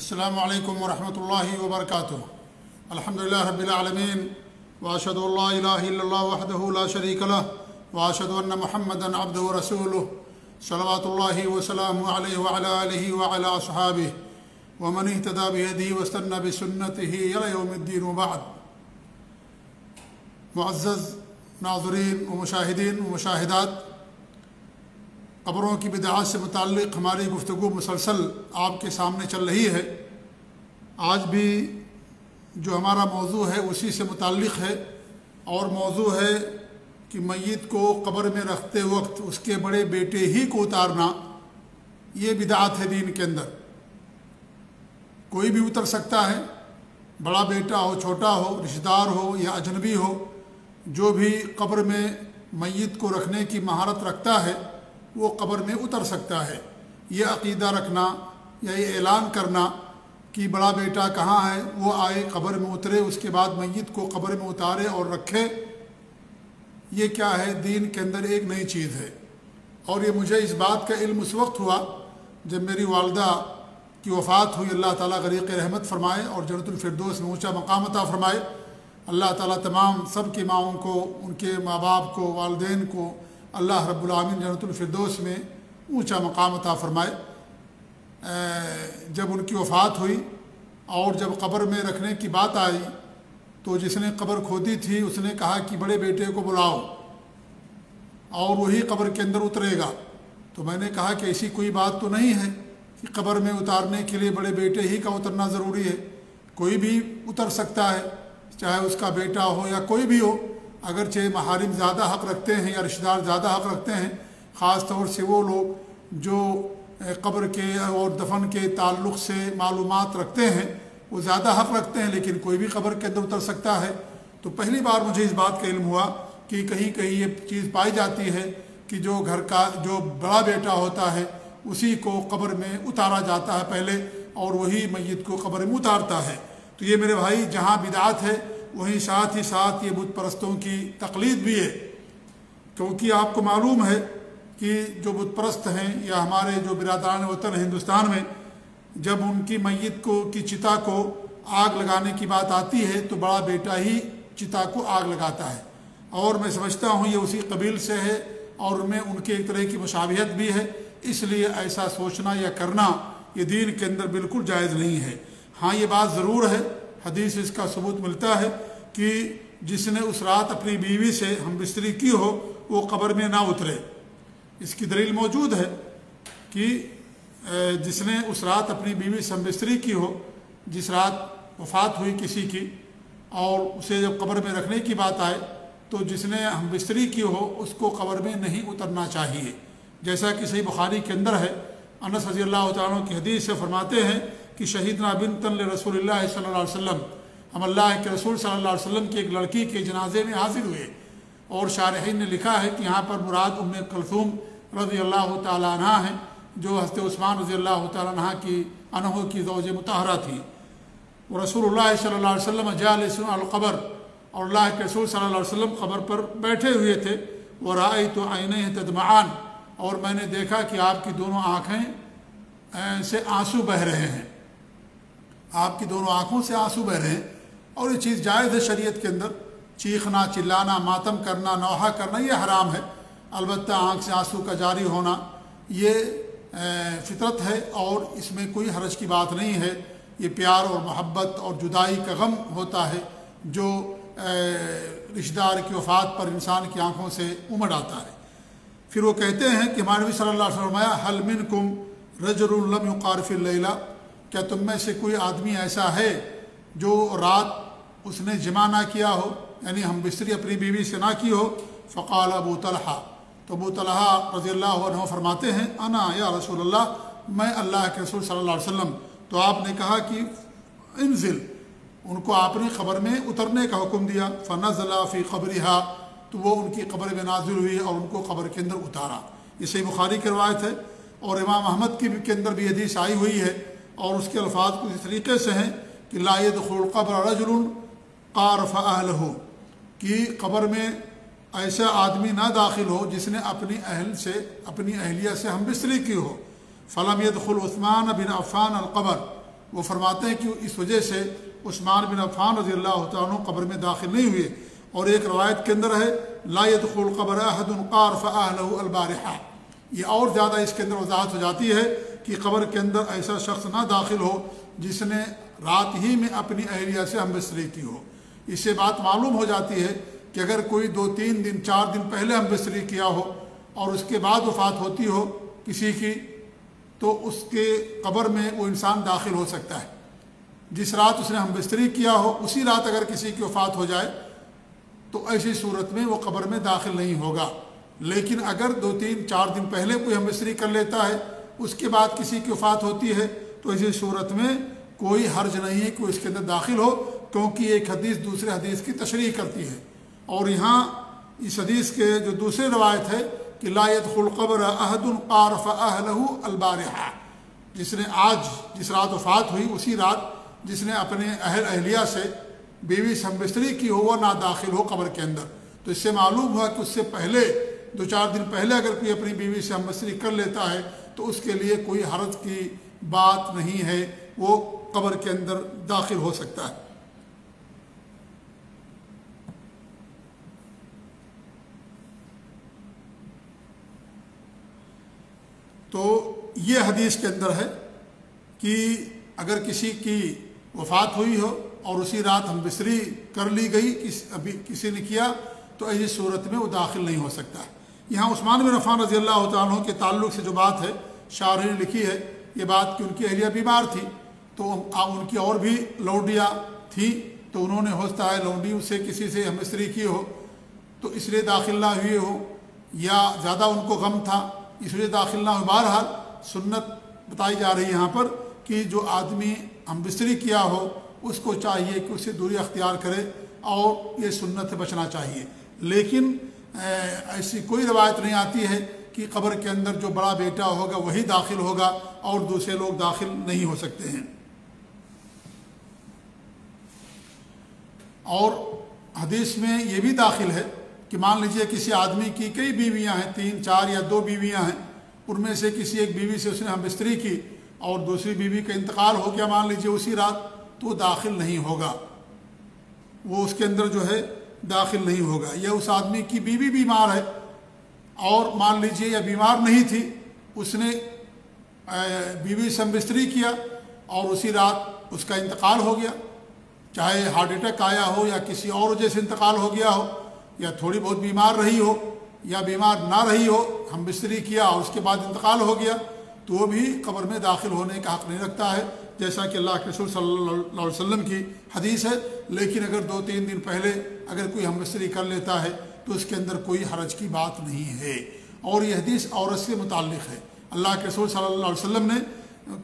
السلام علیکم ورحمۃ اللہ وبرکاتہ۔ الحمدللہ رب العالمین واشہد ان لا الہ الا اللہ وحدہ لا شریک لہ واشہد ان محمدا عبدہ ورسولہ صلوات اللہ وسلامہ علیہ وعلی آلہ وعلی اصحابہ ومن اہتدی بہدیہ واستنى بسنتہ الی یوم الدین وبعد۔ معزز ناظرین و مشاہدین و مشاہدات، قبروں کی بدعات سے متعلق ہماری گفتگو مسلسل آپ کے سامنے چل رہی ہے۔ آج بھی جو ہمارا موضوع ہے اسی سے متعلق ہے، اور موضوع ہے کہ میت کو قبر میں رکھتے وقت اس کے بڑے بیٹے ہی کو اتارنا، یہ بدعت ہے دین کے اندر۔ کوئی بھی اتر سکتا ہے، بڑا بیٹا ہو، چھوٹا ہو، رشتہ دار ہو یا اجنبی ہو، جو بھی قبر میں میت کو رکھنے کی مہارت رکھتا ہے وہ قبر میں اتر سکتا ہے۔ یہ عقیدہ رکھنا یا یہ اعلان کرنا کہ بڑا بیٹا کہاں ہے، وہ آئے قبر میں اترے، اس کے بعد میت کو قبر میں اتارے اور رکھے، یہ کیا ہے؟ دین کے اندر ایک نئی چیز ہے۔ اور یہ مجھے اس بات کا علم اس وقت ہوا جب میری والدہ کی وفات ہوئی۔ اللہ تعالیٰ غریق رحمت فرمائے اور جنت الفردوس میں اونچا مقام عطا فرمائے۔ اللہ تعالیٰ تمام سب کی ماؤں کو، ان کے ماں باپ کو، والدین کو اللہ رب العالمین جنت الفردوس میں اونچا مقام عطا فرمائے۔ جب ان کی وفات ہوئی اور جب قبر میں رکھنے کی بات آئی تو جس نے قبر کھودی تھی اس نے کہا کہ بڑے بیٹے کو بلاؤ اور وہی قبر کے اندر اترے گا۔ تو میں نے کہا کہ ایسی کوئی بات تو نہیں ہے کہ قبر میں اتارنے کے لیے بڑے بیٹے ہی کا اترنا ضروری ہے، کوئی بھی اتر سکتا ہے، چاہے اس کا بیٹا ہو یا کوئی بھی ہو، اگرچہ محارم زیادہ حق رکھتے ہیں یا رشتہ دار زیادہ حق رکھتے ہیں، خاص طور سے وہ لوگ جو قبر کے اور دفن کے تعلق سے معلومات رکھتے ہیں وہ زیادہ حق رکھتے ہیں، لیکن کوئی بھی قبر کے اندر اتر سکتا ہے۔ تو پہلی بار مجھے اس بات کا علم ہوا کہ کہیں کہیں یہ چیز پائی جاتی ہے کہ جو گھر کا جو بڑا بیٹا ہوتا ہے اسی کو قبر میں اتارا جاتا ہے پہلے، اور وہی میت کو قبر میں اتارتا ہے۔ تو یہ میرے بھائی جہاں بدعت ہے وہیں ساتھ ہی ساتھ یہ بت پرستوں کی تقلید بھی ہے، کیونکہ آپ کو معلوم ہے کہ جو بت پرست ہیں یا ہمارے جو برادران وطن ہندوستان میں، جب ان کی میت کی چتا کو آگ لگانے کی بات آتی ہے تو بڑا بیٹا ہی چتا کو آگ لگاتا ہے، اور میں سمجھتا ہوں یہ اسی قبیل سے ہے اور ان میں ان کے ایک طرح کی مشابہت بھی ہے، اس لیے ایسا سوچنا یا کرنا یہ دین کے اندر بالکل جائز نہیں ہے۔ ہاں یہ بات ضرور ہے، حدیث اس کا ثبوت ملتا ہے کہ جس نے اس رات اپنی بیوی سے ہم بستری کی ہو وہ قبر میں نہ اترے۔ اس کی دلیل موجود ہے کہ جس نے اس رات اپنی بیوی سے ہم بستری کی ہو، جس رات وفات ہوئی کسی کی، اور اسے جب قبر میں رکھنے کی بات آئے تو جس نے ہم بستری کی ہو اس کو قبر میں نہیں اترنا چاہیے، جیسا کہ صحیح بخاری کے اندر ہے۔ انس رضی اللہ تعالیٰ عنہ کی حدیث سے فرماتے ہیں کہ شہیدنا بنتن لرسول اللہ صلی اللہ علیہ وسلم، ہم اللہ کے رسول صلی اللہ علیہ وسلم کی ایک لڑکی کے جنازے میں حاضر ہوئے، اور شارحین نے لکھا ہے کہ یہاں پر مراد ام کلثوم رضی اللہ تعالیٰ عنہ ہیں، جو حضرت عثمان رضی اللہ تعالیٰ عنہ کی زوج مطہرہ تھی۔ رسول اللہ صلی اللہ علیہ وسلم جالس علی القبر، اور اللہ کے رسول صلی اللہ علیہ وسلم قبر پر بیٹھے ہوئے تھے، ورأیت عینیہ تدمعان، اور میں نے دیکھا کہ آپ کی دونوں آنکھیں سے آنسو بہہ رہے ہیں، آپ کی دونوں آنکھوں سے آنسو بہہ رہے ہیں، اور یہ چیز جائز ہے شریعت کے اندر، چیخنا، چلانا، ماتم کرنا، نوحہ کرنا یہ حرام ہے، البتہ آنکھ سے آنسو کا جاری ہونا یہ فطرت ہے اور اس میں کوئی حرج کی بات نہیں ہے۔ یہ پیار اور محبت اور جدائی کا غم ہوتا ہے جو رشتہ دار کی وفات پر انسان کی آنکھوں سے امڑ آتا ہے۔ پھر وہ کہتے ہیں کہ ہمارے نبی صلی اللہ علیہ وسلم فرمایا حل منکم رجل لم یقارف اللیلہ، کیا تم میں سے کوئی آدمی ایسا ہے جو رات اس نے جمع نہ کیا ہو، یعنی ہم بستری اپنی بیوی سے نہ کی ہو؟ فقال ابو طلحہ، تو ابو طلحہ رضی اللہ عنہ فرماتے ہیں انا یا رسول اللہ، میں اللہ کے رسول صلی اللہ علیہ وسلم۔ تو آپ نے کہا کہ انزل، ان کو آپ نے قبر میں اترنے کا حکم دیا، فنزل فی قبرہا، تو وہ ان کی قبر میں نازل ہوئی اور ان کو قبر کے اندر اتارا۔ یہ صحیح بخاری کی روایت ہے، اور امام احمد کے اندر بھی حدیث آئی ہوئی ہے، اور اس کے الفاظ کچھ اس طریقے سے ہیں کہ لا يدخل قبر رجل قارف اہلہ، کہ قبر میں ایسا آدمی نہ داخل ہو جس نے اپنی اہلیہ سے ہم بستری کی ہو۔ فلم يدخل عثمان بن عفان القبر، وہ فرماتے ہیں کہ اس وجہ سے عثمان بن عفان رضی اللہ تعالیٰ عنہ قبر میں داخل نہیں ہوئے. اور ایک روایت کے اندر ہے لا يدخل القبر احد قارف اهله البارحہ. یہ اور زیادہ اس کے اندر وضاحت ہو جاتی ہے کہ قبر کے اندر ایسا شخص نہ داخل ہو جس نے رات ہی میں اپنی اہلیہ سے ہم بستری کی ہو. اس سے بات معلوم ہو جاتی ہے کہ اگر کوئی 2-3 دن 4 دن پہلے ہم بستری کیا ہو اور اس کے بعد وفات ہوتی ہو کسی کی تو اس کے قبر میں وہ انسان داخل ہو سکتا ہے. جس رات اس نے ہم بستری کیا ہو اسی رات اگر کسی کی وفات ہو جائے تو ایسی صورت میں وہ قبر میں داخل نہیں ہوگا. لیکن اگر 2-3-4 دن پہلے کوئی ہم بستری کر لیتا ہے اس کے بعد کسی کی وفات ہوتی ہے تو ایسی صورت میں کوئی حرج نہیں ہے کہ وہ اس کے اندر داخل ہو، کیونکہ ایک حدیث دوسرے حدیث کی تشریح کرتی ہے. اور یہاں اس حدیث کے جو دوسری روایت ہے کہ لا يدخل القبر احد قارف اهله البارحہ، جس نے آج جس رات وفات ہوئی اسی رات جس نے اپنے اہلیہ سے بیوی سے ہم بستری کی ہو وہ نہ داخل ہو قبر کے اندر. تو اس سے معلوم ہوا کہ اس سے پہلے 2-4 دن پہلے اگر کوئی اپنی بیوی سے ہم بستری کر لیتا ہے تو اس کے لیے کوئی حرج کی بات نہیں ہے، وہ قبر کے اندر داخل ہو سکتا ہے. تو یہ حدیث کے اندر ہے کہ اگر کسی کی وفات ہوئی ہو اور اسی رات ہم بستری کر لی گئی ابھی کسی نے کیا تو ایسی صورت میں وہ داخل نہیں ہو سکتا ہے. یہاں عثمان بن عفان رضی اللہ تعالیٰ عنہ کے تعلق سے جو بات ہے شارح نے لکھی ہے یہ بات کہ ان کی اہلیہ بیمار تھی تو ان کی اور بھی لونڈیاں تھیں تو انہوں نے ہوتا ہے لونڈیوں سے کسی سے ہم بستری کی ہو تو اس لیے داخل نہ ہوئے ہو یا زیادہ ان کو غم تھا اس لیے داخل نہ ہو. بہرحال سنت بتائی جا رہی ہے یہاں پر کہ جو آدمی ہم بستری کیا ہو اس کو چاہیے کہ اسے دوری اختیار کرے اور یہ سنت سے بچنا چاہیے. لیکن ایسی کوئی روایت نہیں آتی ہے کہ قبر کے اندر جو بڑا بیٹا ہوگا وہی داخل ہوگا اور دوسرے لوگ داخل نہیں ہو سکتے ہیں. اور حدیث میں یہ بھی داخل ہے کہ مان لیجئے کسی آدمی کی کئی بیویاں ہیں 3-4 یا 2 بیویاں ہیں ان میں سے کسی ایک بیوی سے اس نے ہم بستری کی اور دوسری بیوی کا انتقال ہو گیا مان لیجئے اسی رات تو وہ داخل نہیں ہوگا، وہ اس کے اندر جو ہے داخل نہیں ہوگا. یا اس آدمی کی بیوی بیمار ہے اور مان لیجئے یا بیمار نہیں تھی اس نے بیوی سے ہم بستری کیا اور اسی رات اس کا انتقال ہو گیا، چاہے ہارٹ اٹیک آیا ہو یا کسی اور وجہ سے انتقال ہو گیا ہو یا تھوڑی بہت بیمار رہی ہو یا بیمار نہ رہی ہو ہم بستری کیا اور اس کے بعد انتقال ہو گیا تو وہ بھی قبر میں داخل ہونے کا حق نہیں رکھتا ہے جیسا کہ اللہ کے رسول صلی اللہ علیہ وسلم کی حدیث ہے. لیکن اگر 2-3 دن پہلے اگر کوئی ہم بستری کر لیتا ہے تو اس کے اندر کوئی حرج کی بات نہیں ہے. اور یہ حدیث عورت سے متعلق ہے. اللہ کے رسول صلی اللہ علیہ وسلم نے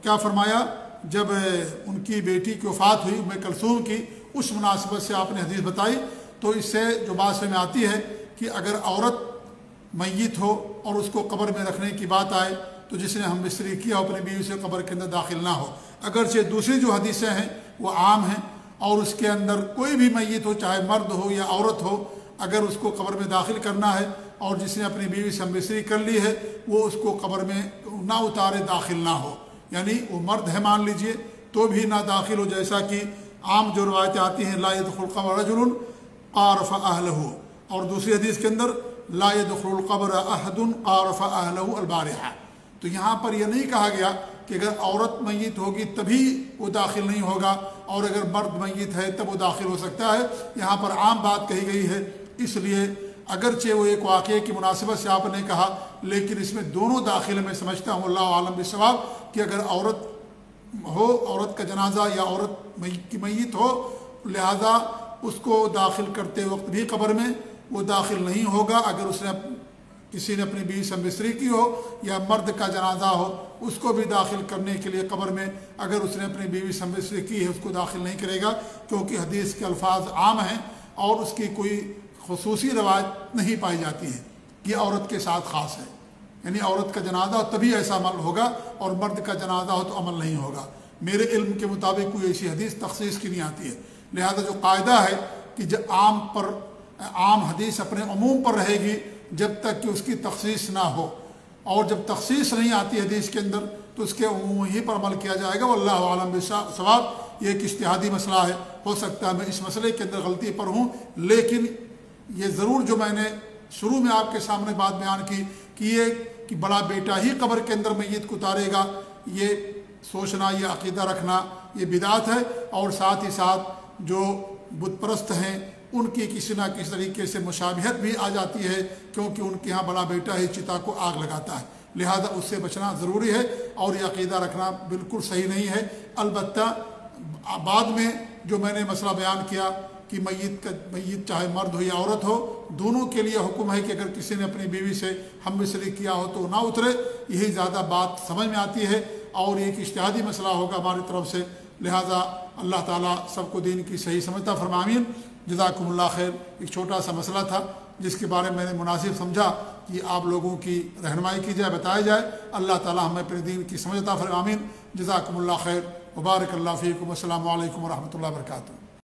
کیا فرمایا جب ان کی بیٹی کی وفات ہوئی ام کلثوم کی اس مناسبت سے آپ نے حدیث بتائی تو اس سے جو بات سمجھ میں آتی ہے کہ اگر عورت میت ہو اور اس کو قبر میں رکھنے کی بات آئے تو جس نے ہم بستری کیا اپنی بیوی سے قبر کے اندر داخل نہ ہو. اگرچہ دوسری جو حدیثیں ہیں وہ عام ہیں اور اس کے اندر کوئی بھی میت ہو چاہے مرد ہو یا عورت ہو اگر اس کو قبر میں داخل کرنا ہے اور جس نے اپنی بیوی سے ہم بستری کر لی ہے وہ اس کو قبر میں نہ اتارے داخل نہ ہو، یعنی وہ مرد ہے مان لیجئے تو بھی نہ داخل ہو. جیسا کہ عام جو روایتیں آتی ہیں لا يدخل القبر رجل قارف اهله، اور دوسری حدیث کے اندر لا يدخل القبر احد قارف اهله البارحہ. تو یہاں پر یہ نہیں کہا گیا کہ اگر عورت میت ہوگی تبھی وہ داخل نہیں ہوگا اور اگر مرد میت ہے تب وہ داخل ہو سکتا ہے. یہاں پر عام بات کہی گئی ہے اس لیے اگرچہ وہ ایک واقعے کی مناسبت سے آپ نے کہا لیکن اس میں دونوں داخل میں سمجھتا ہوں اللہ عالم بالصواب کہ اگر عورت ہو عورت کا جنازہ یا عورت کی میت ہو لہذا اس کو داخل کرتے وقت بھی قبر میں وہ داخل نہیں ہوگا. اگر اس نے کسی نے اپنی بیوی سے بستری کی ہو یا مرد کا جنازہ ہو اس کو بھی داخل کرنے کے لیے قبر میں اگر اس نے اپنی بیوی سے بستری کی ہے اس کو داخل نہیں کرے گا کیونکہ حدیث کے الفاظ عام ہیں اور اس کی کوئی خصوصی روایت نہیں پائی جاتی ہے یہ عورت کے ساتھ خاص ہے. یعنی عورت کا جنازہ ہو تبھی ایسا عمل ہوگا اور مرد کا جنازہ ہو تو عمل نہیں ہوگا. میرے علم کے مطابق کوئی ایسی حدیث تخصیص کی نہیں آتی ہے. لہذا جو قاعدہ ہے کہ جب عام حدیث اپنے عموم پر رہے گی جب تک کہ اس کی تخصیص نہ ہو. اور جب تخصیص نہیں آتی حدیث کے اندر تو اس کے عموم ہی پر عمل کیا جائے گا. واللہ عالم بالصواب. یہ ایک اجتہادی مسئلہ ہے، ہو سکتا ہے میں اس مسئلے کے اندر غلطی پر ہوں، لیکن یہ ضرور جو میں نے شروع میں آپ کے سامنے بات بیان کی کہ یہ کہ بڑا بیٹا ہی قبر کے اندر میت کو اتارے گا، یہ سوچنا، یہ عقیدہ رکھنا یہ بدعت ہے. اور ساتھ ہی ساتھ جو بت پرست ہیں ان کی کسی نہ کسی طریقے سے مشابہت بھی آ جاتی ہے، کیونکہ ان کے ہاں بڑا بیٹا ہی چتا کو آگ لگاتا ہے، لہذا اس سے بچنا ضروری ہے اور یہ عقیدہ رکھنا بالکل صحیح نہیں ہے. البتہ بعد میں جو میں نے مسئلہ بیان کیا کہ میت چاہے مرد ہو یا عورت ہو، دونوں کے لیے حکم ہے کہ اگر کسی نے اپنی بیوی سے ہم مصری کیا ہو تو نہ اترے. یہی زیادہ بات سمجھ میں آتی ہے اور ایک اجتہادی مسئلہ ہوگا ہماری طرف سے، لہذا اللہ تعالیٰ سب کو دین کی صحیح سمجھتا فرمائے. آمین. جزاکم اللہ خیر. ایک چھوٹا سا مسئلہ تھا جس کے بارے میں نے مناسب سمجھا کہ آپ لوگوں کی رہنمائی کی جائے، بتایا جائے. اللہ تعالیٰ ہمیں اپنے دین کی سمجھتا فرمائے. آمین. جزاکم اللہ خیر. وبارک اللہ فیکم. السلام علیکم ورحمۃ اللہ وبرکاتہ.